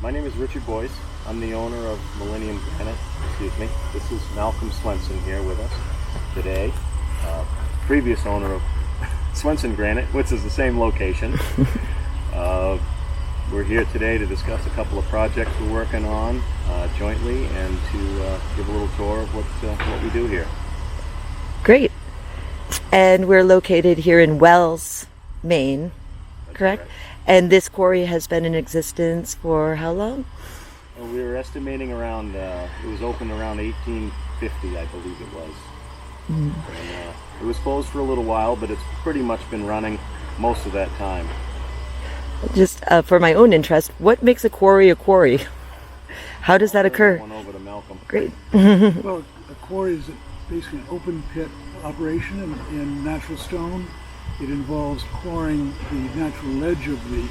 My name is Richard Boyce. I'm the owner of Millennium Granite. Excuse me. This is Malcolm Swenson here with us today. Previous owner of Swenson Granite, which is the same location. We're here today to discuss a couple of projects we're working on jointly and to give a little tour of what we do here. Great. And we're located here in Wells, Maine, correct? And this quarry has been in existence for how long? Well, we were estimating around, it was opened around 1850, I believe it was. And, it was closed for a little while, but it's pretty much been running most of that time. Just for my own interest, what makes a quarry a quarry? How does that occur? One over to Malcolm. Great. Well, a quarry is basically an open pit operation in natural stone. It involves quarrying the natural ledge of the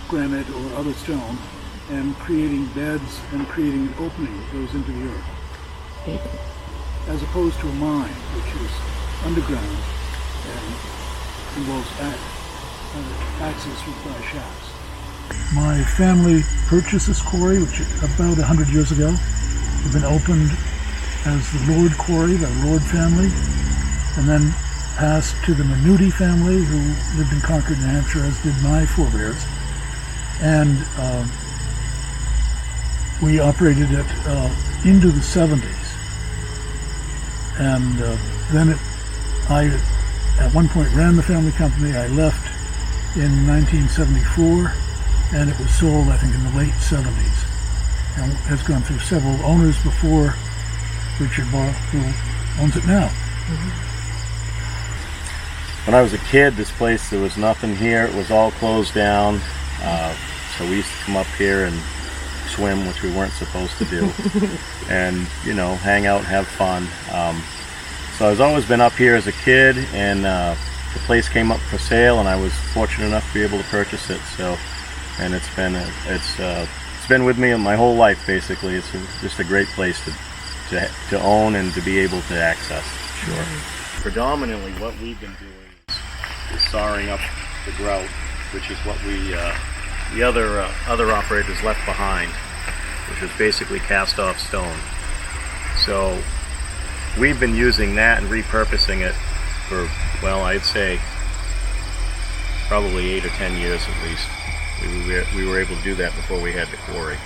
granite or other stone and creating beds and creating an opening that goes into the earth. As opposed to a mine, which is underground and involves access by shafts. My family purchased this quarry, which about 100 years ago. It's been opened as the Lord Quarry, the Lord family, and then passed to the Minuti family, who lived in Concord, New Hampshire, as did my forebears. And we operated it into the 70s. And then I, at one point, ran the family company. I left in 1974, and it was sold, I think, in the late 70s, and has gone through several owners before Richard Barr, who owns it now. When I was a kid, this place, there was nothing here. It was all closed down. So we used to come up here and swim, which we weren't supposed to do, and, you know, hang out and have fun. So I've always been up here as a kid, and the place came up for sale, and I was fortunate enough to be able to purchase it. So, and it's been with me my whole life, basically. It's just a great place to own and to be able to access. Sure. Predominantly, what we've been doing is sawing up the grout, which is what the other operators left behind, which was basically cast off stone. So we've been using that and repurposing it for, well, I'd say probably 8 or 10 years at least. We were able to do that before we had the quarry.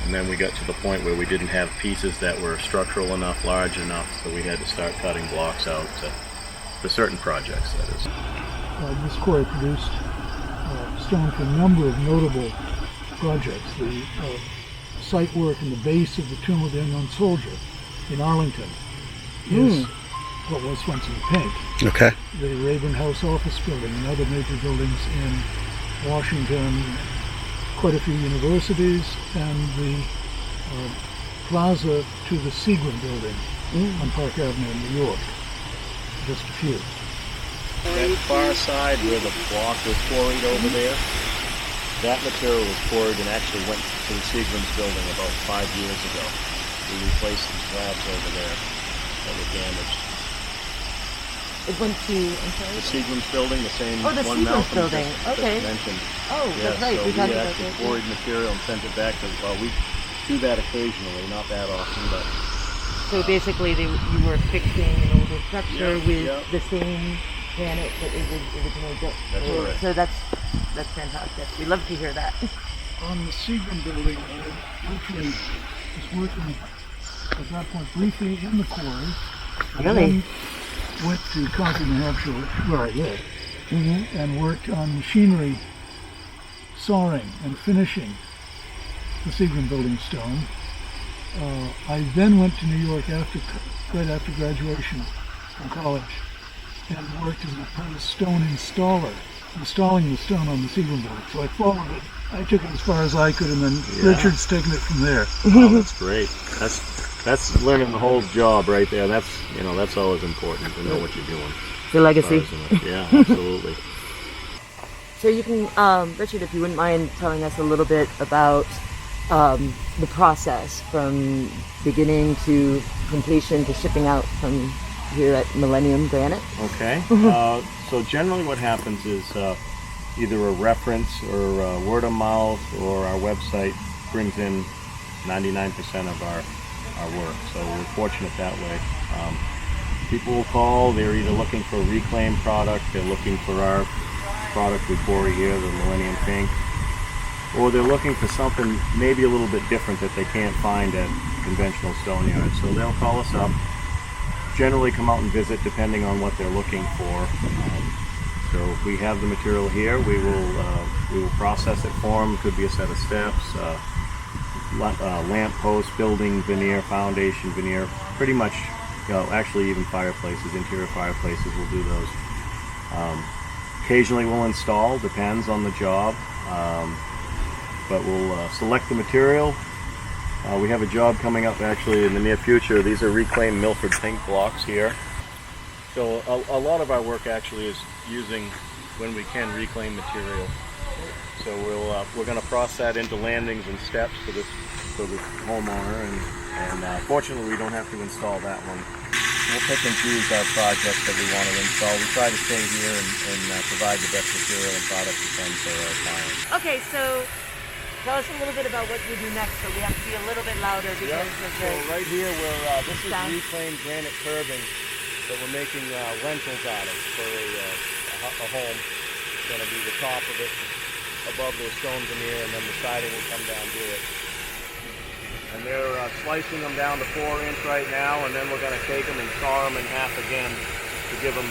And then we got to the point where we didn't have pieces that were structural enough, large enough, so we had to start cutting blocks out for certain projects, that is. This quarry produced stone for a number of notable projects. The site work in the base of the Tomb of the Unknown Soldier in Arlington is what was Swenson Pink. Okay. The Raven House office building and other major buildings in Washington, quite a few universities, and the plaza to the Seagram building on Park Avenue in New York. Just a few. That far side where the block was quarried over there, that material was quarried and actually went to the Seagram's building about 5 years ago. We replaced some slabs over there that were damaged. It went to, I'm sorry? The Seagram's building, the same Oh, the one Seagram's Malcolm building. just Okay. mentioned. Oh, Yeah, that's right. so We we talked about actually that. quarried material and sent it back to, well, we do that occasionally, not that often, but So basically, you were fixing an older structure Yeah, with yeah. the same granite that it was originally built. That's So- correct. So that's fantastic. We love to hear that. On the Seagram building, I literally was working at that point briefly in the quarry. I Really? then went to Concord, New Hampshire, where I live, and worked on machinery sawing and finishing the Seagram building stone. I then went to New York right after graduation from college and worked as an apprentice stone installer, installing the stone on the Seagram building. So I followed it. I took it as far as I could, and then Richard's taken it from there. oh, that's great. That's learning the whole job right there. That's always important to know what you're doing. The legacy. Yeah, absolutely. So you can, Richard, if you wouldn't mind telling us a little bit about the process from beginning to completion to shipping out from here at Millennium Granite. Okay. So generally what happens is either a reference or word of mouth, or our website brings in 99% of our work. So we're fortunate that way. People will call, they're either looking for a reclaimed product, they're looking for our product we quarry here, the Millennium Pink, or they're looking for something maybe a little bit different that they can't find at conventional stone yards. So they'll call us up, generally come out and visit depending on what they're looking for. So if we have the material here, we will process it for them. Could be a set of steps, lamp post, building veneer, foundation veneer, pretty much, actually even fireplaces, interior fireplaces, we'll do those. Occasionally we'll install, depends on the job, but we'll select the material. We have a job coming up actually in the near future. These are reclaimed Milford pink blocks here. So a lot of our work actually is using, when we can, reclaim material. So we're going to process that into landings and steps for this homeowner, and fortunately we don't have to install that one. We'll pick and choose our projects that we want to install. We try to stay here and provide the best material and product we can for our clients. Okay, so tell us a little bit about what you do next, but we have to be a little bit louder because of the So right here, this is sound. reclaimed granite curbing that we're making lentils out of for a home. It's going to be the top of it, above the stone veneer, and then the siding will come down to it. And they're slicing them down to 4-inch right now, and then we're going to take them and saw them in half again to give them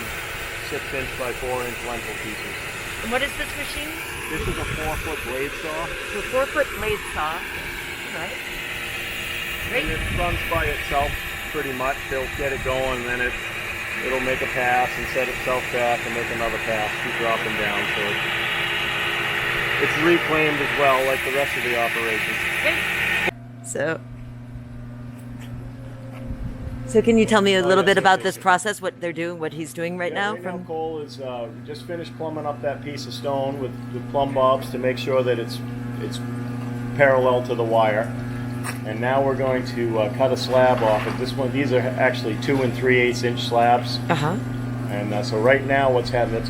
6-inch by 4-inch lentil pieces. And what is this machine? This is a 4-foot blade saw. So 4-foot blade saw. All right. Great. And it runs by itself pretty much. They'll get it going, and then it'll make a pass and set itself back and make another pass, keep dropping down. So it's reclaimed as well, like the rest of the operation. Great. So can you tell me a little bit about this process, what they're doing, what he's doing right now? Right now Cole is just finished plumbing up that piece of stone with plumb bobs to make sure that it's parallel to the wire. And now we're going to cut a slab off of this one. These are actually 2 3/8-inch slabs. And so right now what's happening,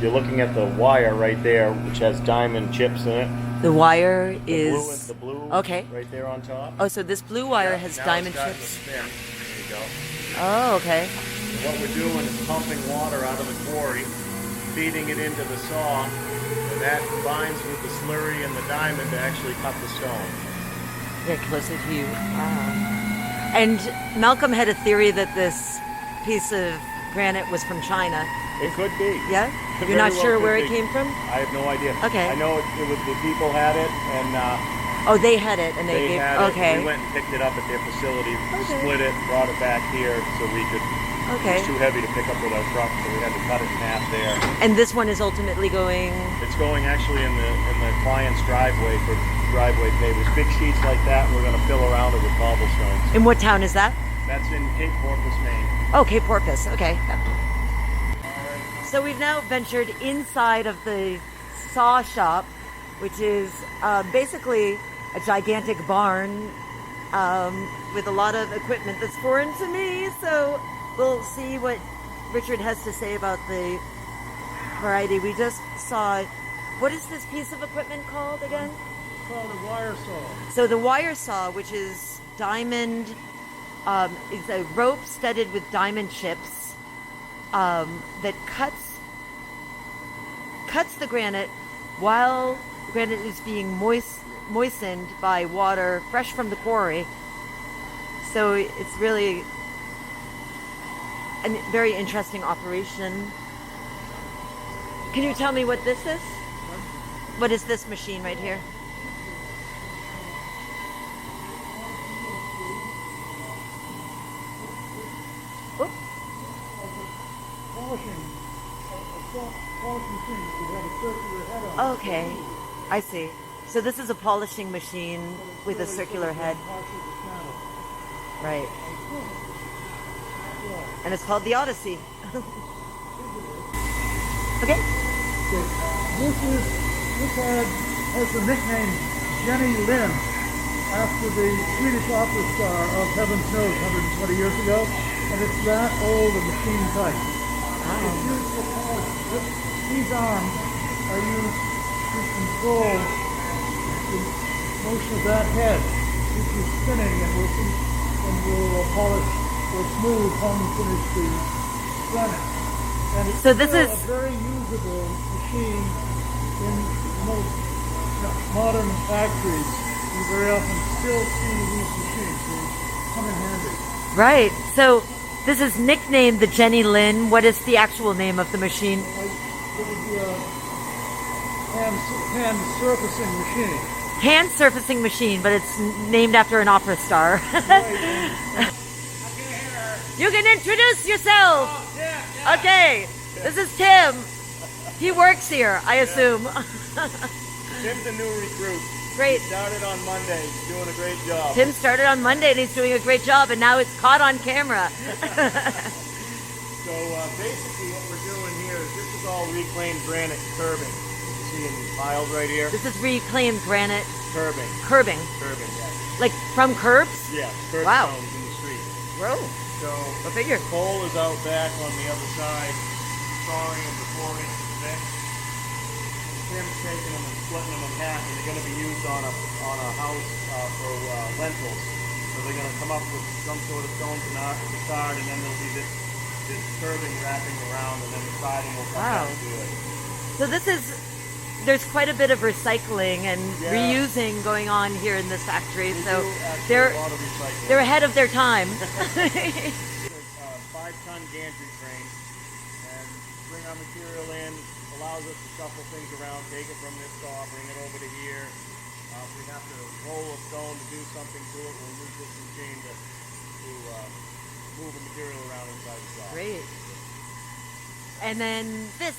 you're looking at the wire right there, which has diamond chips in it. The wire is the blue okay. Right there on top. Oh, so this blue wire has now diamond it's starting chips. to spin. There you go. Oh, okay. And what we're doing is pumping water out of the quarry, feeding it into the saw, and that combines with the slurry and the diamond to actually cut the stone. Get closer to you. Wow. And Malcolm had a theory that this piece of granite was from China. It could be. Yeah? It You're not very sure well where could it be. came from? I have no idea. Okay. I know it was the people had it, and Oh, they had it and they gave had okay. it. We went and picked it up at their facility, Okay. split it, brought it back here so we could. Okay. It was too heavy to pick up with our truck, so we had to cut it in half there. And this one is ultimately going. It's going actually in the client's driveway for driveway pavers. Big sheets like that, and we're going to fill around it with cobblestones. In what town is that? That's in Cape Porpoise, Maine. Oh, Cape Porpoise. Okay. So we've now ventured inside of the saw shop, which is basically a gigantic barn with a lot of equipment that's foreign to me. So we'll see what Richard has to say about the variety. We just saw, what is this piece of equipment called again? It's called a wire saw. So the wire saw, which is diamond, is a rope studded with diamond chips that cuts the granite while the granite is being moistened by water fresh from the quarry. So it's really a very interesting operation. Can you tell me what this is? What is this machine right here? Okay, I see. So this is a polishing machine with a circular head. Right. And it's called the Odyssey. Okay. This head has the nickname Jenny Lind after the Swedish opera star of Heaven's Knows 120 years ago, and it's that old and machine type. It's used for polishing. These arms are used to control the motion of that head, which is spinning and will polish or smooth home finish the granite. And it's So this still is- a very usable machine in most modern factories. You very often still see these machines. They come in handy. Right. So this is nicknamed the Jenny Lynn. What is the actual name of the machine? It would be a hand surfacing machine. Hand surfacing machine, but it's named after an opera star. You can introduce yourself. Okay. This is Tim. He works here, I assume. Tim's a new recruit. Great. Started on Monday. He's doing a great job. Tim started on Monday and he's doing a great job, and now it's caught on camera. So basically what we're doing here is this is all reclaimed granite curbing. You see in these piles right here? This is reclaimed granite Curbing. curbing, Curbing, yeah. like from curbs. Yeah, curb Wow. stones in the street. Whoa, So go figure. Cole is out back on the other side, sawing them to 4 inches thick. Tim's taking them and splitting them in half, and they're going to be used on a house for lentils. So they're going to come up with some sort of stone facade, and then there'll be this curbing wrapping around, and then the siding will come Wow. down to it. So there's quite a bit of recycling and Yeah. reusing going on here in this factory. We So do actually they're a lot of recycling. they're ahead of their time. It's a 5-ton gantry crane, and bring our material in, allows us to shuffle things around, take it from this saw, bring it over to here. If we have to roll a stone to do something to it, we'll use this machine to move the material around inside the saw. Great. And then this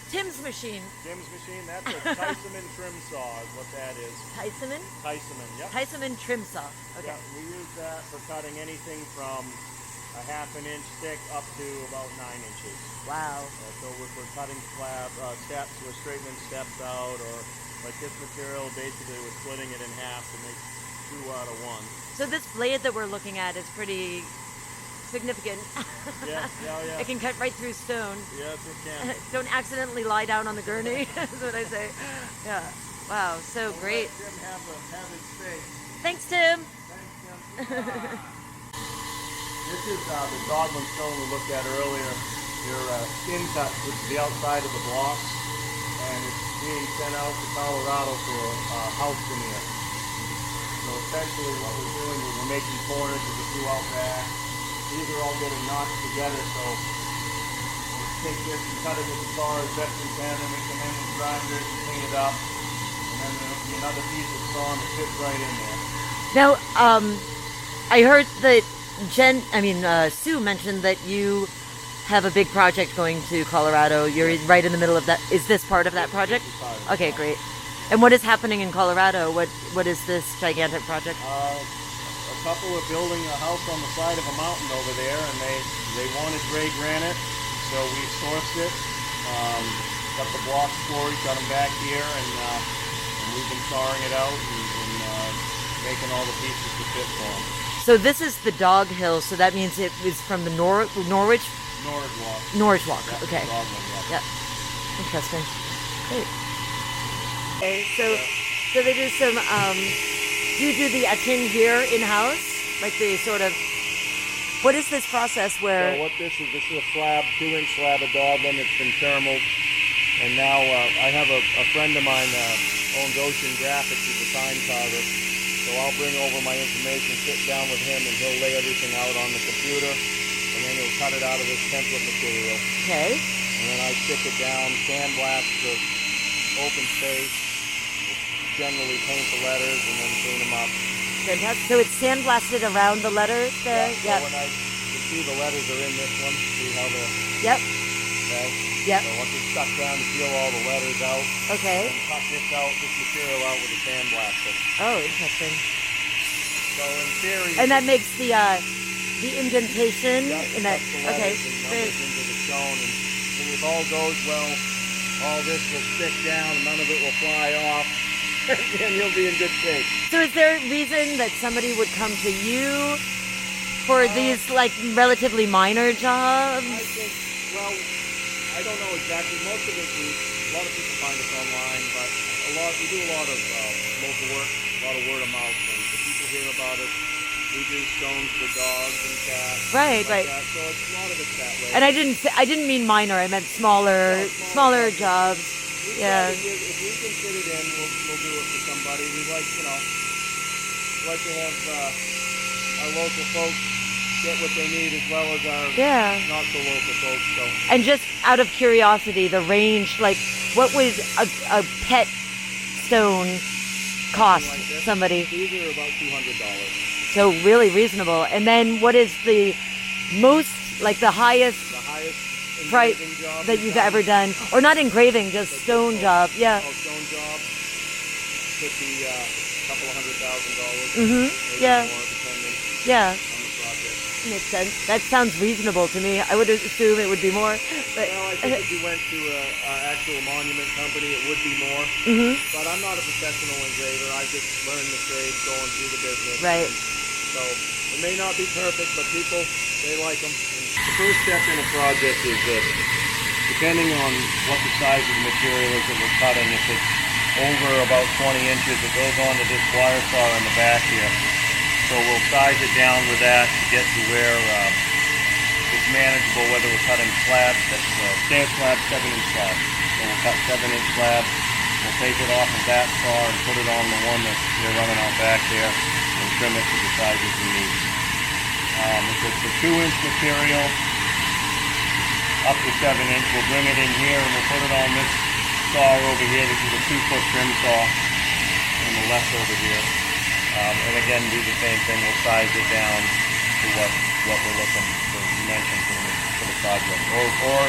Tim's machine, Tim's machine, that's a Tyson trim saw is what that is. Tyson Tyson, yep. Tyson trim saw. Okay. Yeah, we use that for cutting anything from a 1/2 inch thick up to about 9 inches. Wow. So if we're cutting steps, we're straightening steps out, or like this material, basically we're splitting it in half to make 2 out of 1. So this blade that we're looking at is pretty significant. Yeah. It can cut right through stone. Yes, it can. Don't accidentally lie down on the gurney. That's what I say. Yeah. Wow. So great. Let Tim have his space. Thanks, Tim. Thanks, Tim. This is the Dogman stone we looked at earlier. They're skin cut with the outside of the block, and it's being sent out to Colorado for a house veneer. So essentially what we're doing is we're making corners with the 2 out back. These are all getting notched together, so we'll take this and cut it with the saw as best we can, and we come in with grinders and clean it up. And then there'll be another piece of saw that fits right in there. Now, I heard that Sue mentioned that you have a big project going to Colorado. You're right in the middle of that. Is this part of that project? This is part of it. Okay, great. And what is happening in Colorado? What is this gigantic project? A couple are building a house on the side of a mountain over there, and they wanted gray granite, so we sourced it. Got the blocks quarried, got them back here, and we've been sawing it out and making all the pieces to fit for them. So this is the Dog Hill. So that means it is from the Norwich Walk. Walk. Yeah, Okay. Dogman, yeah. Yep. Interesting. Great. Okay, so they do some. Do you do the etching here in house, like the sort of? What is this process where? So what this is a slab, 2-inch slab of Dogman that's been thermaled, and now I have a friend of mine owns Ocean Graphics. He's a sign carver. So I'll bring over my information, sit down with him, and he'll lay everything out on the computer, and then he'll cut it out of this template material. Okay. And then I stick it down, sandblast the open space, generally paint the letters, and then clean them up. Fantastic. So it's sandblasted around the letters there. So when you see the letters are in this one, see how they're, Yep. okay? Yep. So once it's stuck down, you peel all the letters out, Okay. and cut this material out with a sandblaster. Oh, interesting. So in theory, And that makes the indentation in that. stuff the Okay. letters and Great. numbers into the stone, and if all goes well, all this will stick down, and none of it will fly off, and you'll be in good shape. So is there a reason that somebody would come to you for these like relatively minor jobs? I think, well, I don't know exactly. Most of it a lot of people find us online, but we do a lot of local work, a lot of word of mouth, and if people hear about us, we do stones for dogs and cats. Right, like right. That. So it's a lot of it's that way. And I didn't mean minor. I meant smaller jobs. Yeah. If we can fit it in, we'll do it for somebody. We like, like to have our local folks get what they need as well as our not so local folks. So. And just out of curiosity, the range, like, what would a pet stone cost like somebody? These are about $200. So really reasonable. And then what is the most, like the highest price job that you've ever done? Or not engraving, just stone job. Yeah. Stone job could be a couple of $100,000. Mm-hmm. Yeah. More, depending yeah. on the project. Makes sense. That sounds reasonable to me. I would assume it would be more. But well, I think if you went to an actual monument company, it would be more. Mm-hmm. But I'm not a professional engraver. I just learned the trade going through the business. Right. So it may not be perfect, but people, they like them. The first step in a project is that depending on what the size of the material is that we're cutting, if it's over about 20 inches, it goes onto this wire saw in the back here. So we'll size it down with that to get to where it's manageable, whether we're cutting slabs, stair slabs, 7-inch slabs. So we'll cut 7-inch slabs, we'll take it off of that saw and put it on the one that they're running out back there and trim it to the sizes we need. If it's a 2-inch material, up to 7-inch, we'll bring it in here and we'll put it on this saw over here. This is a 2-foot trim saw on the left over here. And again, do the same thing. We'll size it down to what we're looking for dimensions for the project. Or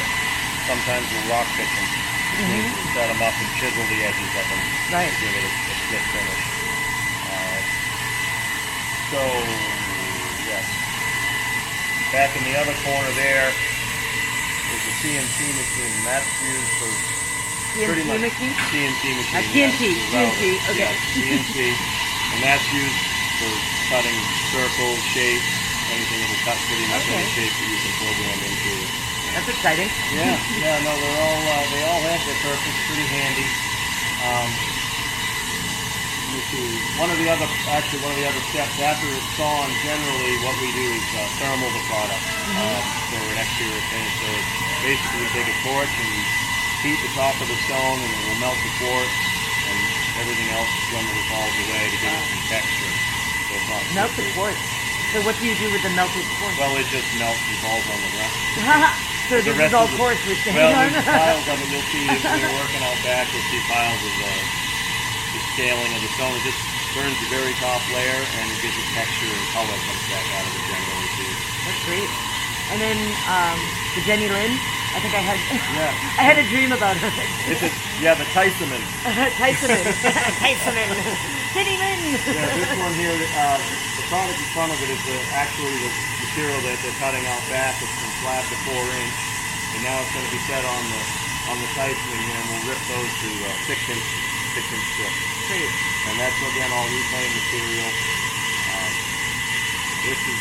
sometimes we'll rock fit them. Mm-hmm. We'll set them up and chisel the edges of them. Right. To give it a split finish. So, yes. Back in the other corner there is a CNC machine. That's used for pretty much machine? CNC machine. TNT, okay. CNC. And that's used for cutting circles, shapes, anything that will cut pretty much any shape that you can program into it. That's exciting. Yeah, no, they all have their purpose, pretty handy. Let me see. One of the other steps after it's sawn, generally what we do is thermal the product for an exterior finish. So it's basically we take a torch and heat the top of the stone and it will melt the quartz. And everything else generally falls away to give it some texture. So it's not melted quartz. So what do you do with the melted quartz? Well, it just melts and falls on the ground. So this is all quartz we're standing on? Well, there's piles of it. You'll see if we're working out back, you'll see piles of the scaling of the stone. It just burns the very top layer and it gives it texture and color comes back out of it generally too. That's great. And then the Jenny Lynn. I think I had a dream about her. The Tyson-man. Tyson-man. Jenny Lynn. Yeah, this one here, the product in front of it is actually the material that they're cutting out back. It's from slab to 4-inch, and now it's going to be set on the Tyson-man here, and we'll rip those to 6-inch strips. Great. And that's again all reclaimed material. This is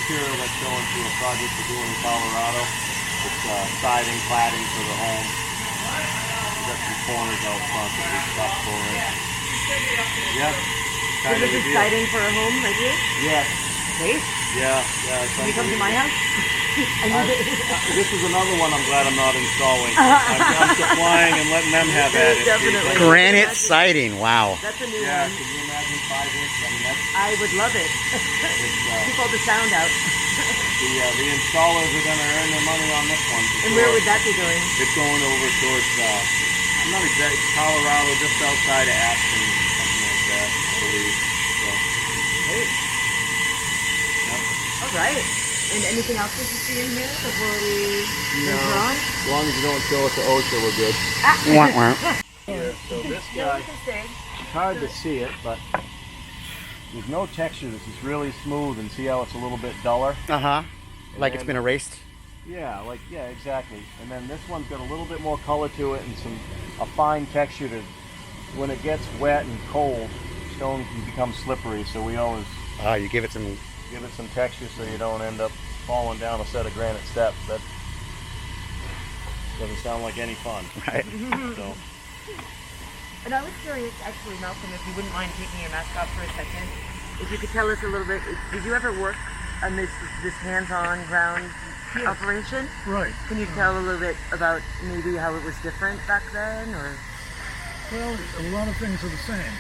material that's going to a project we're doing in Colorado. It's siding, cladding for the home. We've got some corners out front that we stopped for it. Yep. So this is siding for a home right here? Yes. Great. Yeah. Can you come to my house? This is another one I'm glad I'm not installing. I'm supplying and letting them have at it. Definitely. Granite siding, wow. That's a new Yeah, one. can you imagine 5-inch? I mean, I would love it. Keep all the sound out. The installers are going to earn their money on this one. And where would that be going? It's going over towards, I'm not exactly, Colorado, just outside of Aspen, something like that, I believe. So, Great. yep. All right. And anything else that you see in here before we No, enter on? as long as you don't show it to OSHA, we're good. Wah, wah. So this No, guy, we can stay. it's hard to see it, but there's no texture. This is really smooth, and see how it's a little bit duller? Uh-huh. Like it's been erased? Yeah, exactly. And then this one's got a little bit more color to it and a fine texture to, when it gets wet and cold, stone can become slippery, so we always You give it some... give it some texture so you don't end up falling down a set of granite steps. Doesn't sound like any fun. Right. So And I was curious, actually, Malcolm, if you wouldn't mind taking your mask off for a second, if you could tell us a little bit. Did you ever work on this hands-on ground operation? Right. Can you tell a little bit about maybe how it was different back then, or? Well, a lot of things are the same.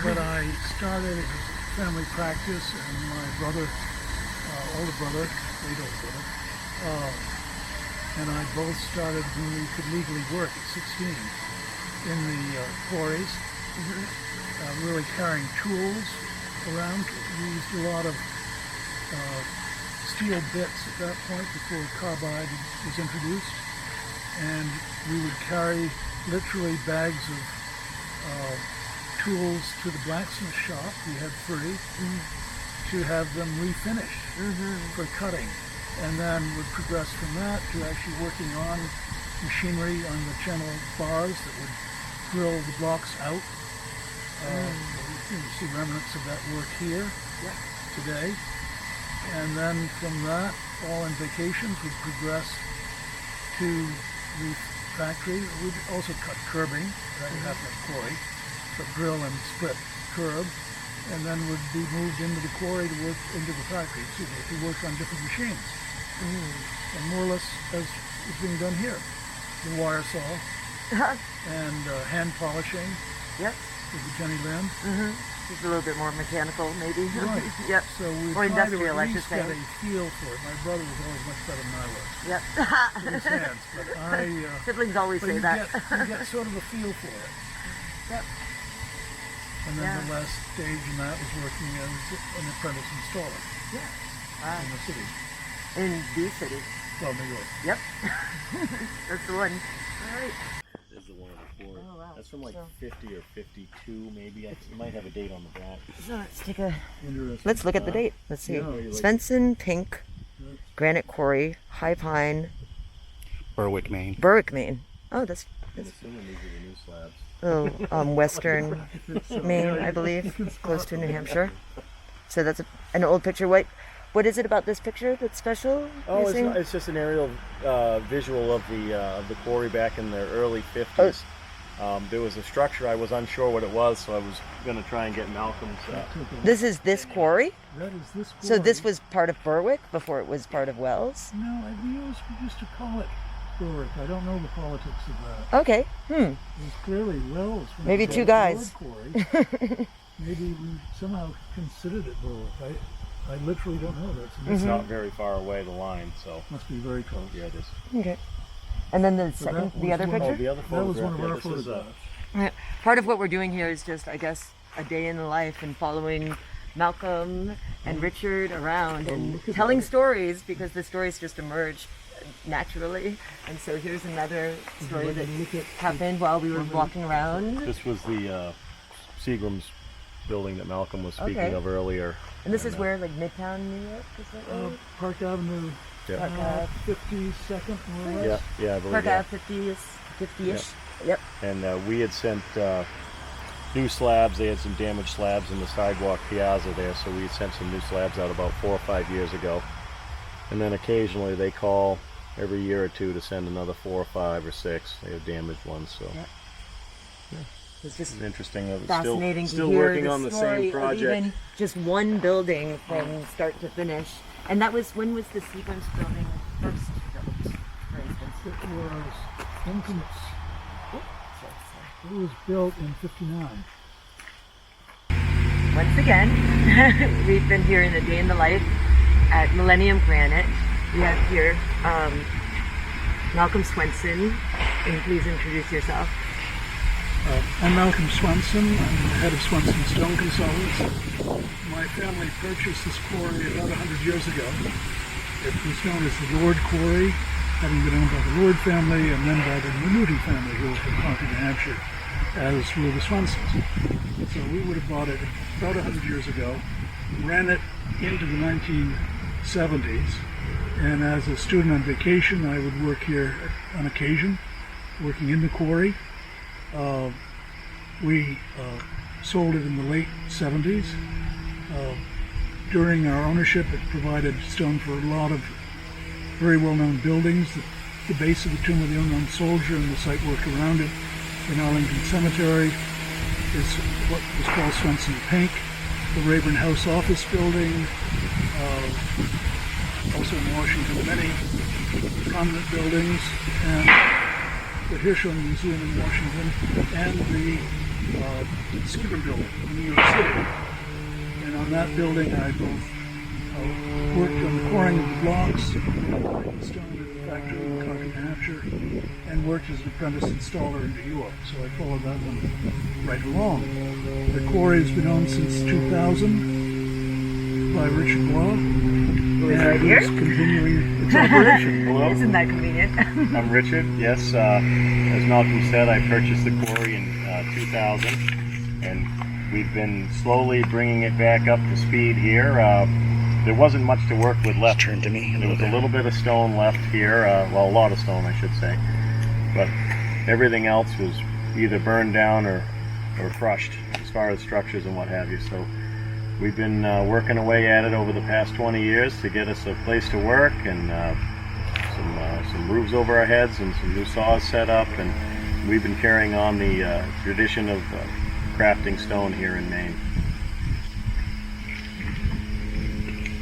But I started as family practice, and my brother, older brother, late older brother, and I both started when we could legally work at 16 in the quarries, really carrying tools around. We used a lot of steel bits at that point before carbide was introduced, and we would carry literally bags of tools to the blacksmith shop. We had 3 to have them refinished for cutting, and then would progress from that to actually working on machinery on the channel bars that would drill the blocks out. You see remnants of that work here today. And then from that, all in vacations, we'd progress to the factory. We'd also cut curbing, that would happen at quarry, but drill and split curb, and then would be moved into the quarry to work into the factory, to work on different machines. And more or less as is being done here. The wire saw and hand polishing Yep. with the Jenny Lynn. Just a little bit more mechanical, maybe. Right. Yep. So we Or try to industrial, I at should least say. get a feel for it. My brother was always much better than I was Yep. with his hands, but I. Siblings always But say you that. get, you get sort of a feel for it. Yep. And then Yeah. the last stage in that was working as an apprentice installer Yeah. in the city. In the city. Well, New York. Yep. That's the one. All right. this is one of the four. Oh, wow. That's from like So- 50 or 52, maybe. You might have a date on the back. So let's take a. Interesting. Let's look at the date. Let's see. Yeah, you like- Svensson, Pink, Granite Quarry, High Pine, Berwick, Maine. Berwick, Maine. Oh, that's I'm assuming these are the new slabs. western Maine, I believe, close to New Hampshire. So that's an old picture. What is it about this picture that's special? Oh, you think? it's just an aerial visual of the quarry back in the early 50s. There was a structure, I was unsure what it was, so I was going to try and get Malcolm's. This is this quarry? That is this So this quarry. was part of Berwick before it was part of Wells? No, we used to call it Berwick. I don't know the politics of that. Okay. It was clearly Wells. when Maybe it was two a guys. Lord quarry. Maybe we somehow considered it Berwick. I literally don't know. It's not very far away, the line, so Must be very close. yeah, it is. Okay. And then the So second, that the was other one of- Oh, picture? the other That was one photograph, of yeah, our this is, photographs. Part of what we're doing here is just, I guess, a day in the life and following Malcolm and Richard around and look at telling that. stories, because the stories just emerge naturally. And so here's another story that Look at happened while we were walking around. This was the Seagram's building that Malcolm was speaking Okay. of earlier. And this is where, like, Midtown New York, is that right? Park Avenue, Yeah, 52nd, more or yeah, less. yeah, I believe Park that. Ave 50-ish. Yep. And we had sent new slabs. They had some damaged slabs in the sidewalk piazza there, so we had sent some new slabs out about 4 or 5 years ago. And then occasionally they call every year or two to send another 4 or 5 or 6. They have damaged ones, so Yeah. It's just it's interesting. That it's fascinating still to hear working the on the story same project. of even just one building from start to finish. And that was, when was the Seagram's building first built, for instance? It was built in 59. Once again, we've been here in a day in the life at Millennium Granite. We have here Malcolm Swenson. And please introduce yourself. I'm Malcolm Swenson. I'm the head of Swenson Stone Consultants. My family purchased this quarry about 100 years ago. It was known as the Lord Quarry, having been owned by the Lord family and then by the Minuti family, who was from Concord, New Hampshire, as were the Swensons. So we would have bought it about 100 years ago, ran it into the 1970s, and as a student on vacation, I would work here on occasion, working in the quarry. We sold it in the late 70s. During our ownership, it provided stone for a lot of very well-known buildings that the base of the Tomb of the Unknown Soldier and the site work around it in Arlington Cemetery is what was called Swenson Pink, the Rayburn House office building, also in Washington, many prominent buildings, and the Hirshhorn Museum in Washington, and the Skippern Building in New York City. And on that building, I both worked on the pouring of the blocks, pouring the stone at the factory in Concord, New Hampshire, and worked as an apprentice installer in New York. So I followed that one right along. The quarry has been owned since 2000 by Richard Blow. Who is right here? It's continuing its operation. Hello, Isn't that convenient? I'm Richard. Yes, as Malcolm said, I purchased the quarry in 2000, and we've been slowly bringing it back up to speed here. There wasn't much to work with left. Turn to me. There was a little bit of stone left here, well, a lot of stone, I should say, but everything else was either burned down or crushed as far as structures and what have you. So we've been working away at it over the past 20 years to get us a place to work and some roofs over our heads and some new saws set up, and we've been carrying on the tradition of crafting stone here in Maine.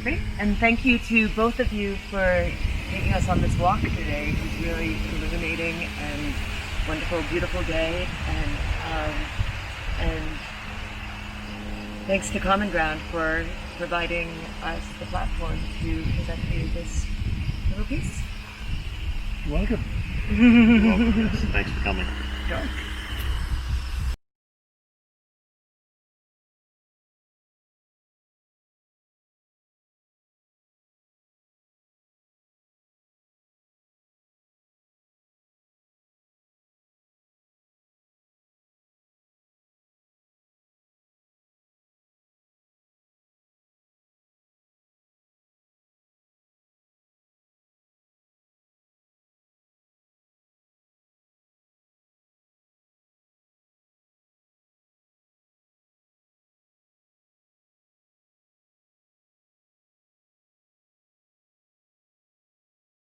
Great. And thank you to both of you for taking us on this walk today. It was really illuminating and wonderful, beautiful day. And thanks to Common Ground for providing us the platform to present you this little piece. Welcome. You're welcome. Yes, thanks for coming. Sure.